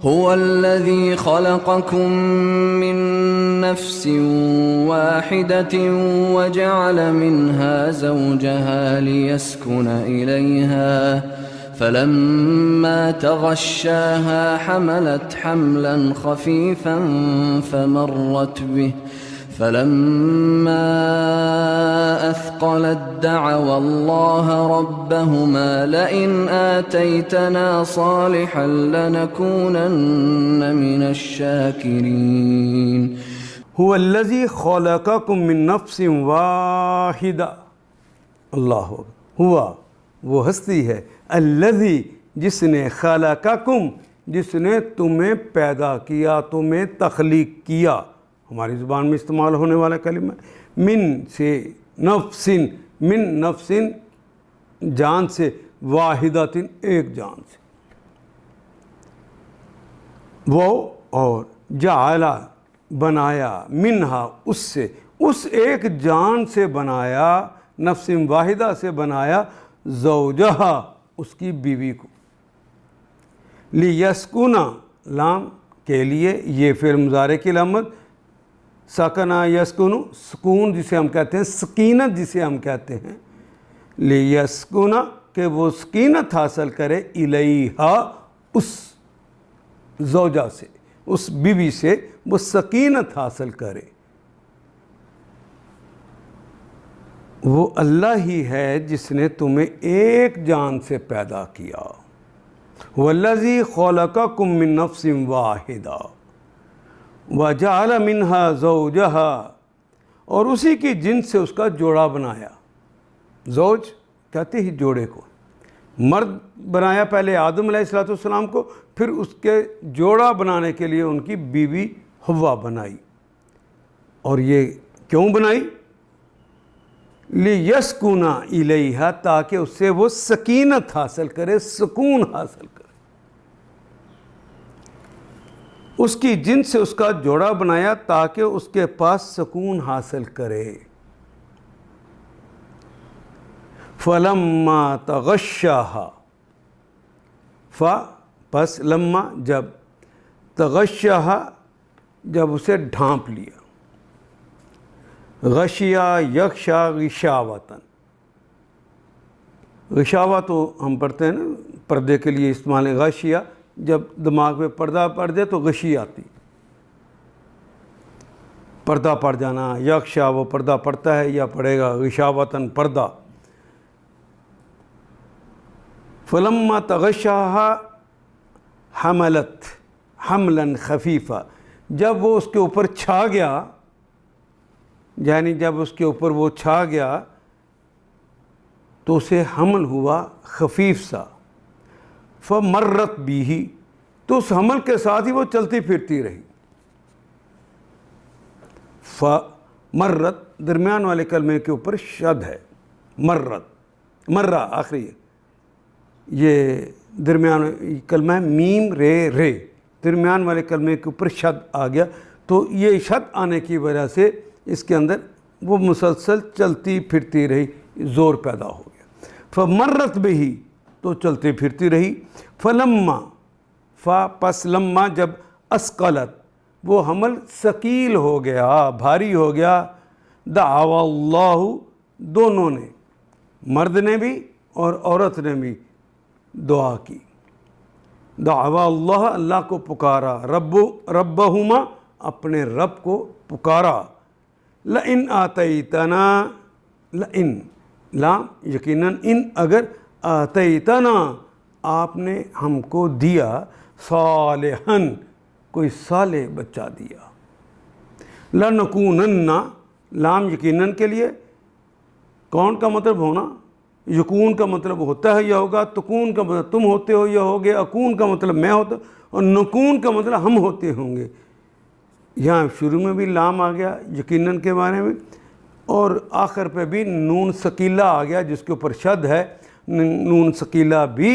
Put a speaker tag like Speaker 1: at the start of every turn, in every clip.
Speaker 1: هو الذي خلقكم من نفس واحدة وجعل منها زوجها ليسكن إليها فلما تغشاها حملت حملا خفيفا فمرت به فلما أثقلت دعوا الله ربهما لئن آتيتنا صالحا لنكونن من الشاكرين
Speaker 2: هو الذي خلقكم من نفس واحدہ. اللہ ہوا وہ ہستی ہے، الذی جس نے خلقکم جس نے تمہیں پیدا کیا، تمہیں تخلیق کیا. ہماری زبان میں استعمال ہونے والا کلمہ من سے، نفسن من نفسن جان سے، واحدۃ ایک جان سے. وہ اور جعل بنایا منہا اس سے، اس ایک جان سے بنایا، نفس واحدہ سے بنایا، زوجہا اس کی بیوی کو. لیسکنا لام کے لیے یہ فعل مضارع کی علامت، سکنا یسکنو سکون جسے ہم کہتے ہیں، سکینت جسے ہم کہتے ہیں، لیسکنا کہ وہ سکینت حاصل کرے، الیہا اس زوجہ سے، اس بیوی سے وہ سکینت حاصل کرے. وہ اللہ ہی ہے جس نے تمہیں ایک جان سے پیدا کیا. والذی خلقکم من نفس واحدہ وجعل منہا زوجہا، اور اسی کی جنس سے اس کا جوڑا بنایا. زوج کہتے ہی جوڑے کو، مرد بنایا پہلے آدم علیہ السلام کو، پھر اس کے جوڑا بنانے کے لیے ان کی بیوی حوا بنائی. اور یہ کیوں بنائی؟ لیسکنا الیہا تاکہ اس سے وہ سکینت حاصل کرے، سکون حاصل کرے. اس کی جنس سے اس کا جوڑا بنایا تاکہ اس کے پاس سکون حاصل کرے. فلما تغشاہا، پس لما جب، تغشاہا جب اسے ڈھانپ لیا. غشیا یغشا غشاوتن، غشاوہ تو ہم پڑھتے ہیں نا پردے کے لیے استعمال ہے. غشیا جب دماغ پہ پردہ پڑ جائے تو غشی آتی، پردہ پڑ جانا. یغشا وہ پردہ پڑتا ہے یا پڑے گا، غشاوتن پردہ. فلما تغشاہا حملت حملا خفیفا، جب وہ اس کے اوپر چھا گیا، یعنی جب اس کے اوپر وہ چھا گیا تو اسے حمل ہوا خفیف سا. فمرت بھی، تو اس حمل کے ساتھ ہی وہ چلتی پھرتی رہی. فمرت درمیان والے کلمے کے اوپر شد ہے، مرت، مرہ آخری ہے. یہ درمیان کلمہ ہے میم رے رے، درمیان والے کلمے کے اوپر شد آ گیا، تو یہ شد آنے کی وجہ سے اس کے اندر وہ مسلسل چلتی پھرتی رہی، زور پیدا ہو گیا. فمرت بھی، تو چلتی پھرتی رہی. فلما پس لما جب اسقلت وہ حمل ثقیل ہو گیا، بھاری ہو گیا، دعوا اللہ دونوں نے، مرد نے بھی اور عورت نے بھی دعا کی. دعوا اللہ اللہ کو پکارا، ربہما اپنے رب کو پکارا. لئن آتیتنا، لئن لام یقیناً، ان اگر، آتیتنا آپ نے ہم کو دیا، صالحاً کوئی صالح بچہ دیا. لنکونن لام یقیناً کے لیے، کون کا مطلب ہونا، یکون کا مطلب ہوتا ہے یا ہوگا، تکون کا مطلب تم ہوتے ہو یا ہوگے، اکون کا مطلب میں ہوتا، اور نکون کا مطلب ہم ہوتے ہوں گے. یہاں شروع میں بھی لام آ گیا یقیناً کے بارے میں، اور آخر پہ بھی نون ثقیلہ آ گیا جس کے اوپر شد ہے. نون ثقیلہ بھی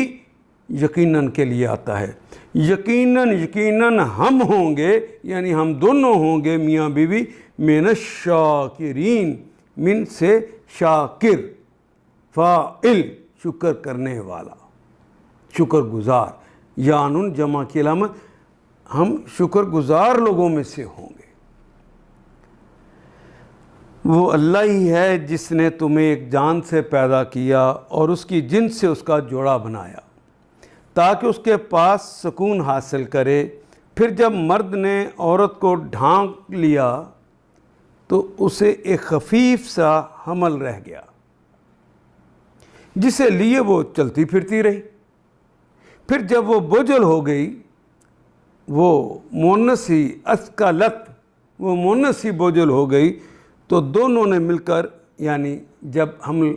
Speaker 2: یقیناً کے لیے آتا ہے. یقیناً ہم ہوں گے، یعنی ہم دونوں ہوں گے میاں بیوی، من الشاکرین، من سے شاکر، فاعل شکر کرنے والا، شکر گزار. یانن جمع کی علامت، ہم شکر گزار لوگوں میں سے ہوں گے۔ وہ اللہ ہی ہے جس نے تمہیں ایک جان سے پیدا کیا اور اس کی جنس سے اس کا جوڑا بنایا تاکہ اس کے پاس سکون حاصل کرے۔ پھر جب مرد نے عورت کو ڈھانک لیا تو اسے ایک خفیف سا حمل رہ گیا جسے لیے وہ چلتی پھرتی رہی۔ پھر جب وہ بوجھل ہو گئی، وہ مونسی اثقلت، وہ مونسی بوجھل ہو گئی، تو دونوں نے مل کر، یعنی جب حمل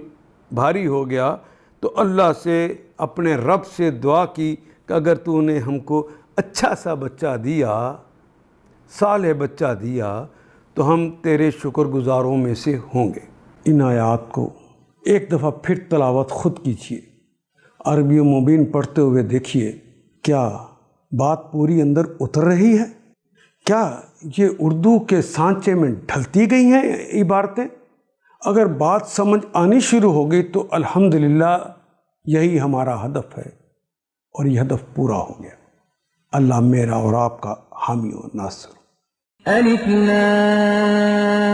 Speaker 2: بھاری ہو گیا تو اللہ سے، اپنے رب سے دعا کی کہ اگر تو نے ہم کو اچھا سا بچہ دیا، صالح بچہ دیا، تو ہم تیرے شکر گزاروں میں سے ہوں گے۔ ان آیات کو ایک دفعہ پھر تلاوت خود کیجیے، عربی مبین پڑھتے ہوئے دیکھیے کیا بات پوری اندر اتر رہی ہے؟ کیا یہ اردو کے سانچے میں ڈھلتی گئی ہیں عبارتیں؟ اگر بات سمجھ آنی شروع ہو گئی تو الحمدللہ یہی ہمارا ہدف ہے، اور یہ ہدف پورا ہو گیا۔ اللہ میرا اور آپ کا حامی و ناصر۔
Speaker 1: الف لام